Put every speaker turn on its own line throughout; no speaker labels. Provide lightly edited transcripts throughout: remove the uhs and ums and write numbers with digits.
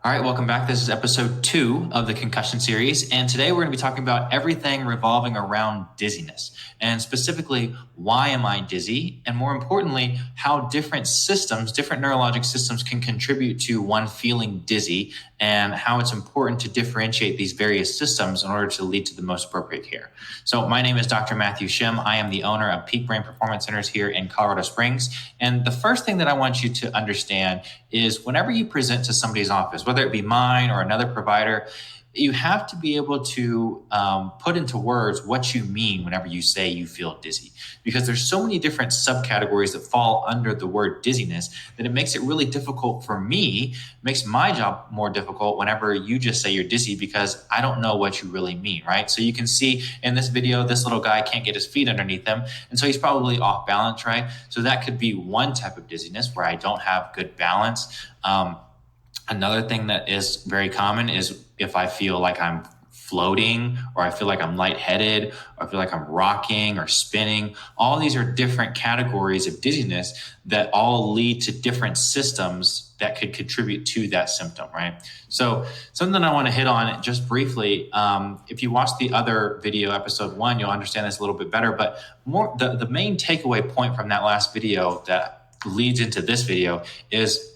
All right, welcome back. This is episode 2 of the Concussion series, and today we're going to be talking about everything revolving around dizziness, and specifically, why am I dizzy? And more importantly, how different neurologic systems can contribute to one feeling dizzy, and how it's important to differentiate these various systems in order to lead to the most appropriate care. So my name is Dr. Matthew Shim. I am the owner of Peak Brain Performance Centers here in Colorado Springs. And the first thing that I want you to understand is whenever you present to somebody's office, whether it be mine or another provider, you have to be able to put into words what you mean whenever you say you feel dizzy, because there's so many different subcategories that fall under the word dizziness that it makes it really difficult for me, makes my job more difficult whenever you just say you're dizzy, because I don't know what you really mean, right? So you can see in this video, this little guy can't get his feet underneath him, and so he's probably off balance, right? So that could be one type of dizziness where I don't have good balance. Another thing that is very common is if I feel like I'm floating, or I feel like I'm lightheaded, or I feel like I'm rocking or spinning. All these are different categories of dizziness that all lead to different systems that could contribute to that symptom, right? So something I want to hit on just briefly, if you watch the other video, episode 1, you'll understand this a little bit better, but the main takeaway point from that last video that leads into this video is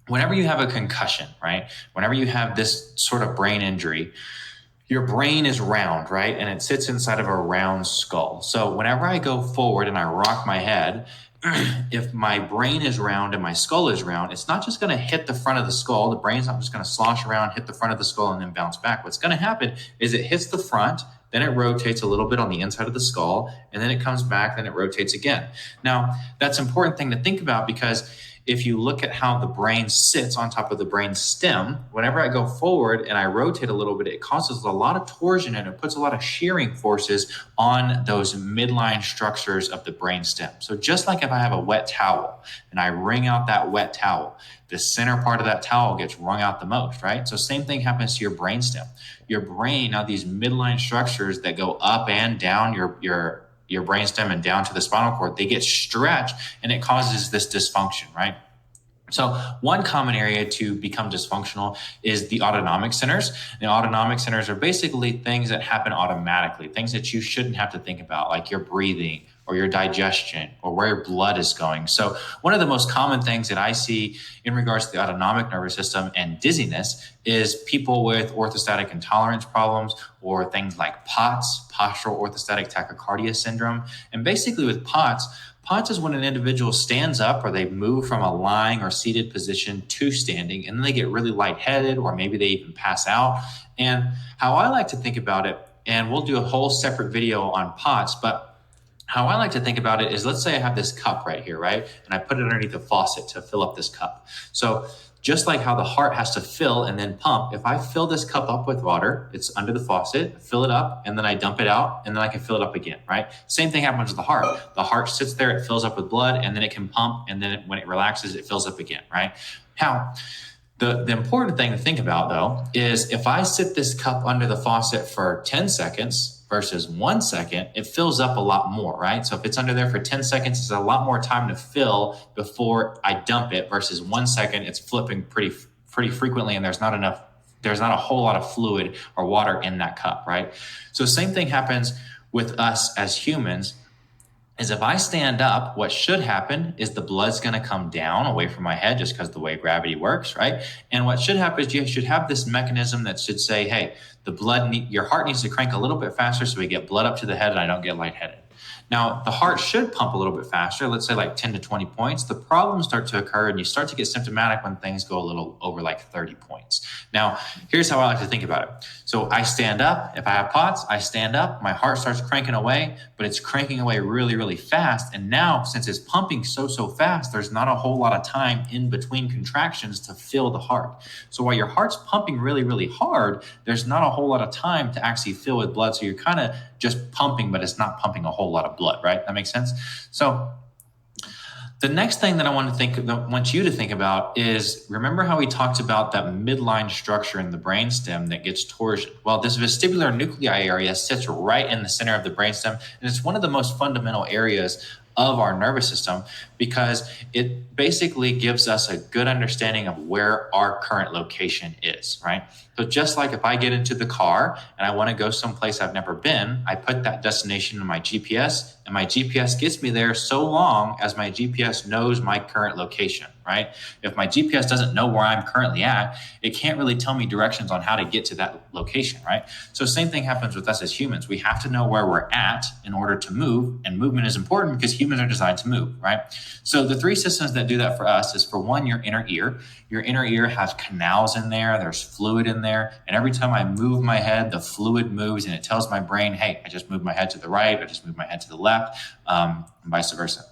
whenever you have a concussion, right? Whenever you have this sort of brain injury, your brain is round, right? And it sits inside of a round skull. So whenever I go forward and I rock my head, if my brain is round and my skull is round, it's not just going to hit the front of the skull. The brain's not just going to slosh around, hit the front of the skull, and then bounce back. What's going to happen is it hits the front, then it rotates a little bit on the inside of the skull, and then it comes back, then it rotates again. Now, that's an important thing to think about, because if you look at how the brain sits on top of the brain stem, whenever I go forward and I rotate a little bit, it causes a lot of torsion and it puts a lot of shearing forces on those midline structures of the brain stem. So just like if I have a wet towel and I wring out that wet towel, the center part of that towel gets wrung out the most, right? So same thing happens to your brain stem. Your brain, now these midline structures that go up and down your brainstem and down to the spinal cord, they get stretched and it causes this dysfunction, right? So one common area to become dysfunctional is the autonomic centers. The autonomic centers are basically things that happen automatically, things that you shouldn't have to think about, like your breathing or your digestion or where your blood is going. So one of the most common things that I see in regards to the autonomic nervous system and dizziness is people with orthostatic intolerance problems, or things like POTS, postural orthostatic tachycardia syndrome. And basically with POTS is when an individual stands up or they move from a lying or seated position to standing, and then they get really lightheaded, or maybe they even pass out. And how I like to think about it, and we'll do a whole separate video on POTS, but how I like to think about it is, let's say I have this cup right here, right? And I put it underneath the faucet to fill up this cup. So just like how the heart has to fill and then pump, if I fill this cup up with water, it's under the faucet, fill it up, and then I dump it out, and then I can fill it up again, right? Same thing happens with the heart. The heart sits there, it fills up with blood, and then it can pump, and then when it relaxes, it fills up again, right? Now, the important thing to think about, though, is if I sit this cup under the faucet for 10 seconds versus 1 second, it fills up a lot more, right? So if it's under there for 10 seconds, it's a lot more time to fill before I dump it, versus 1 second, it's flipping pretty frequently, and there's not a whole lot of fluid or water in that cup, right? So same thing happens with us as humans. Is if I stand up, what should happen is the blood's going to come down away from my head, just because the way gravity works, right? And what should happen is you should have this mechanism that should say, hey, your heart needs to crank a little bit faster so we get blood up to the head and I don't get lightheaded. Now, the heart should pump a little bit faster, let's say like 10 to 20 points. The problems start to occur and you start to get symptomatic when things go a little over like 30 points. Now, here's how I like to think about it. So I stand up. If I have POTS, I stand up. My heart starts cranking away, but it's cranking away really, really fast. And now, since it's pumping so fast, there's not a whole lot of time in between contractions to fill the heart. So while your heart's pumping really, really hard, there's not a whole lot of time to actually fill with blood. So you're kind of just pumping, but it's not pumping a whole lot of blood, right? That makes sense? So the next thing that I want you to think about is, remember how we talked about that midline structure in the brainstem that gets torsion? Well, this vestibular nuclei area sits right in the center of the brainstem, and it's one of the most fundamental areas of our nervous system, because it basically gives us a good understanding of where our current location is, right? So just like if I get into the car and I want to go someplace I've never been, I put that destination in my GPS, and my GPS gets me there so long as my GPS knows my current location, right? If my GPS doesn't know where I'm currently at, it can't really tell me directions on how to get to that location, right? So same thing happens with us as humans. We have to know where we're at in order to move, and movement is important because humans are designed to move, right? So the three systems that do that for us is, for one, your inner ear. Your inner ear has canals in there, there's fluid in there, and every time I move my head, the fluid moves and it tells my brain, hey, I just moved my head to the right, I just moved my head to the left, and vice versa.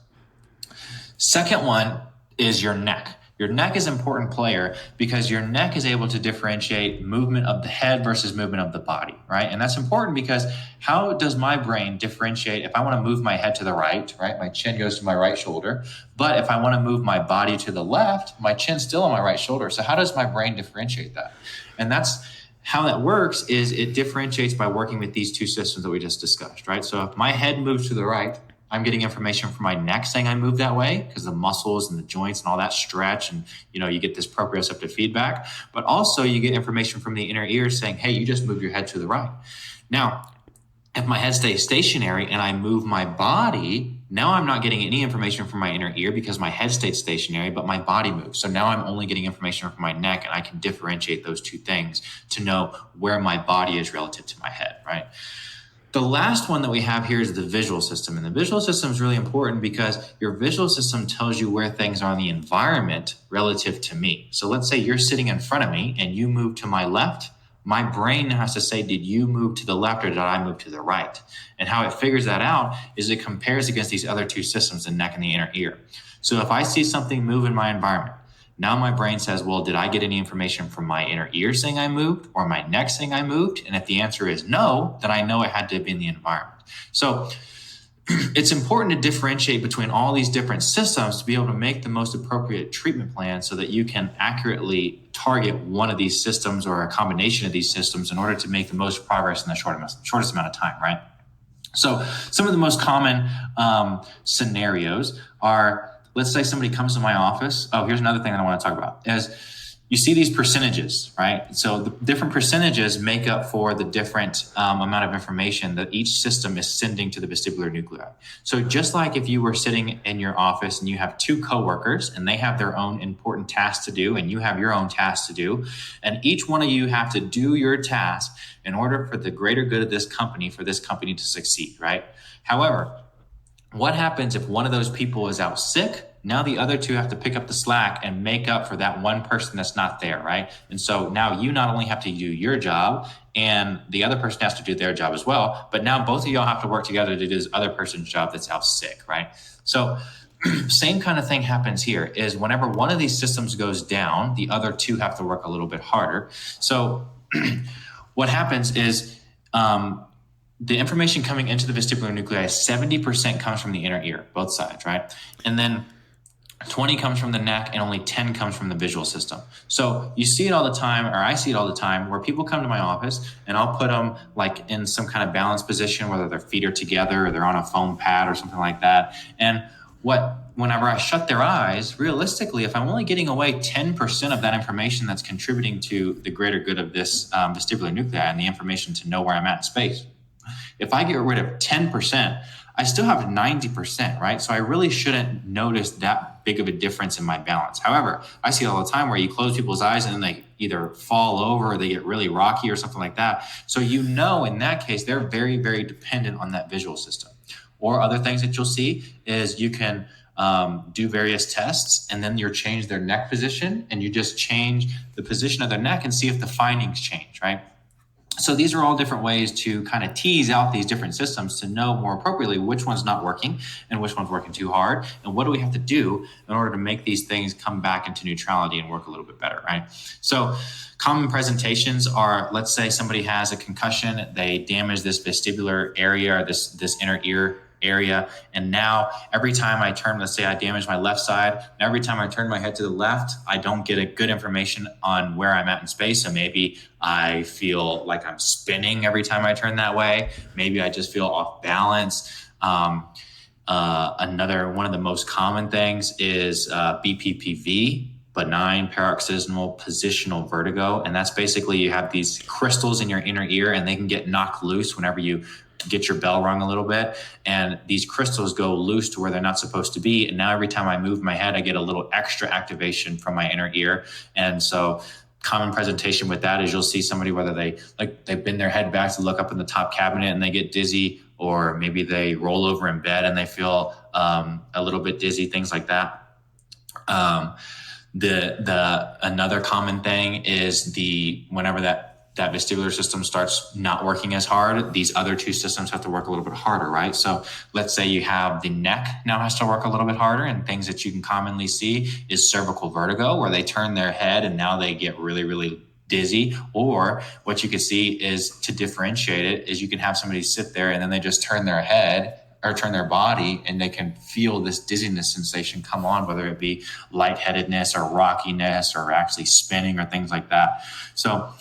Second one is your neck. Your neck is an important player because your neck is able to differentiate movement of the head versus movement of the body, right? And that's important because how does my brain differentiate if I want to move my head to the right, my chin goes to my right shoulder, but if I want to move my body to the left, my chin's still on my right shoulder. So how does my brain differentiate that? And that's how that works, is it differentiates by working with these two systems that we just discussed, right? So if my head moves to the right, I'm getting information from my neck saying I move that way because the muscles and the joints and all that stretch, and you get this proprioceptive feedback. But also you get information from the inner ear saying, hey, you just moved your head to the right. Now, if my head stays stationary and I move my body, now I'm not getting any information from my inner ear because my head stayed stationary, but my body moves. So now I'm only getting information from my neck, and I can differentiate those two things to know where my body is relative to my head, right? The last one that we have here is the visual system. And the visual system is really important because your visual system tells you where things are in the environment relative to me. So let's say you're sitting in front of me and you move to my left. My brain has to say, did you move to the left or did I move to the right? And how it figures that out is it compares against these other two systems, the neck and the inner ear. So if I see something move in my environment, now my brain says, well, did I get any information from my inner ear saying I moved or my neck saying I moved? And if the answer is no, then I know it had to be in the environment. So it's important to differentiate between all these different systems to be able to make the most appropriate treatment plan so that you can accurately target one of these systems or a combination of these systems in order to make the most progress in the shortest amount of time, right? So some of the most common scenarios are, let's say somebody comes to my office. Oh, here's another thing that I want to talk about is you see these percentages, right? So the different percentages make up for the different amount of information that each system is sending to the vestibular nuclei. So just like if you were sitting in your office and you have two coworkers and they have their own important tasks to do and you have your own tasks to do, and each one of you have to do your task in order for the greater good of this company, for this company to succeed, right? However, what happens if one of those people is out sick? Now the other two have to pick up the slack and make up for that one person that's not there, right? And so now you not only have to do your job and the other person has to do their job as well, but now both of y'all have to work together to do this other person's job that's out sick, right? So same kind of thing happens here is whenever one of these systems goes down, the other two have to work a little bit harder. So what happens is the information coming into the vestibular nuclei, 70% comes from the inner ear, both sides, right? And then 20 comes from the neck and only 10 comes from the visual system. So you see it all the time, or I see it all the time, where people come to my office and I'll put them like in some kind of balanced position, whether their feet are together or they're on a foam pad or something like that. And whenever I shut their eyes, realistically, if I'm only getting away 10% of that information that's contributing to the greater good of this vestibular nuclei and the information to know where I'm at in space, if I get rid of 10%, I still have 90%, right? So I really shouldn't notice that big of a difference in my balance. However, I see it all the time where you close people's eyes and then they either fall over or they get really rocky or something like that. So in that case, they're very, very dependent on that visual system. Or other things that you'll see is you can do various tests and then you change their neck position and you just change the position of their neck and see if the findings change, right? So these are all different ways to kind of tease out these different systems to know more appropriately which one's not working and which one's working too hard. And what do we have to do in order to make these things come back into neutrality and work a little bit better, right? So common presentations are, let's say somebody has a concussion, they damage this vestibular area or this inner ear area. And now every time I turn, let's say I damage my left side, and every time I turn my head to the left, I don't get a good information on where I'm at in space. So maybe I feel like I'm spinning every time I turn that way. Maybe I just feel off balance. Another one of the most common things is BPPV, benign paroxysmal positional vertigo. And that's basically you have these crystals in your inner ear and they can get knocked loose whenever you get your bell rung a little bit. And these crystals go loose to where they're not supposed to be. And now every time I move my head, I get a little extra activation from my inner ear. And so common presentation with that is you'll see somebody, whether they bend their head back to look up in the top cabinet and they get dizzy, or maybe they roll over in bed and they feel a little bit dizzy, things like that. Another common thing is whenever that vestibular system starts not working as hard, these other two systems have to work a little bit harder, right? So let's say you have the neck now has to work a little bit harder, and things that you can commonly see is cervical vertigo, where they turn their head and now they get really, really dizzy. Or what you can see is, to differentiate it, is you can have somebody sit there and then they just turn their head or turn their body and they can feel this dizziness sensation come on, whether it be lightheadedness or rockiness or actually spinning or things like that. So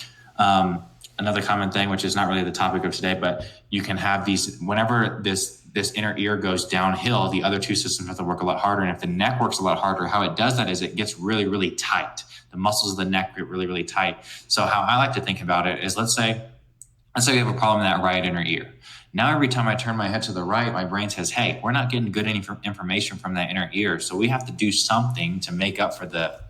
another common thing, which is not really the topic of today, but you can have these, whenever this inner ear goes downhill, the other two systems have to work a lot harder. And if the neck works a lot harder, how it does that is it gets really, really tight. The muscles of the neck get really, really tight. So how I like to think about it is, let's say we have a problem in that right inner ear. Now, every time I turn my head to the right, my brain says, hey, we're not getting good information from that inner ear. So we have to do something to make up for the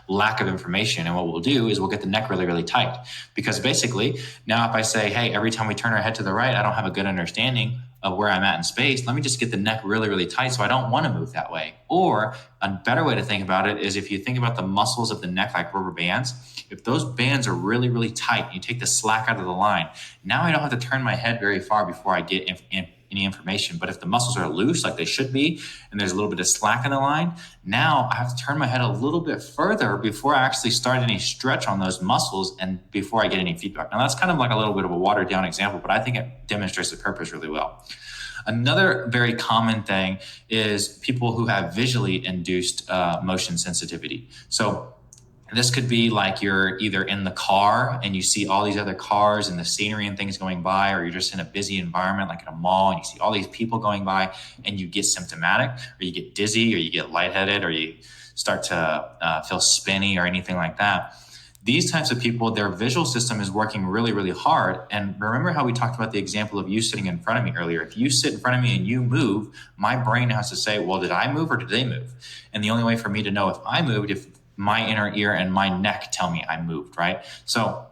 lack of information. And what we'll do is we'll get the neck really, really tight. Because basically, now if I say, hey, every time we turn our head to the right, I don't have a good understanding of where I'm at in space, let me just get the neck really, really tight so I don't want to move that way. Or a better way to think about it is, if you think about the muscles of the neck like rubber bands, if those bands are really, really tight, you take the slack out of the line, now I don't have to turn my head very far before I get any information. But if the muscles are loose like they should be, and there's a little bit of slack in the line, now I have to turn my head a little bit further before I actually start any stretch on those muscles and before I get any feedback. Now, that's kind of like a little bit of a watered down example, but I think it demonstrates the purpose really well. Another very common thing is people who have visually induced motion sensitivity. So this could be like you're either in the car and you see all these other cars and the scenery and things going by, or you're just in a busy environment like in a mall and you see all these people going by and you get symptomatic, or you get dizzy, or you get lightheaded, or you start to feel spinny or anything like that. These types of people, their visual system is working really, really hard. And remember how we talked about the example of you sitting in front of me earlier? If you sit in front of me and you move, my brain has to say, well, did I move or did they move? And the only way for me to know if I moved, if my inner ear and my neck tell me I moved, right? So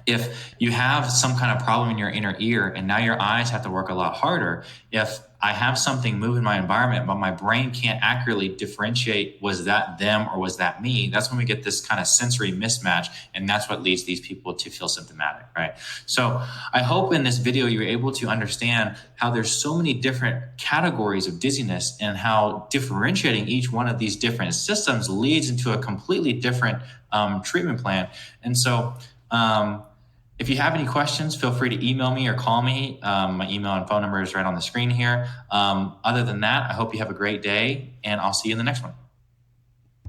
if you have some kind of problem in your inner ear and now your eyes have to work a lot harder, if I have something move in my environment, but my brain can't accurately differentiate, was that them or was that me? That's when we get this kind of sensory mismatch. And that's what leads these people to feel symptomatic, right? So I hope in this video, you're able to understand how there's so many different categories of dizziness and how differentiating each one of these different systems leads into a completely different treatment plan. And so, if you have any questions, feel free to email me or call me. My email and phone number is right on the screen here. Other than that, I hope you have a great day, and I'll see you in the next one.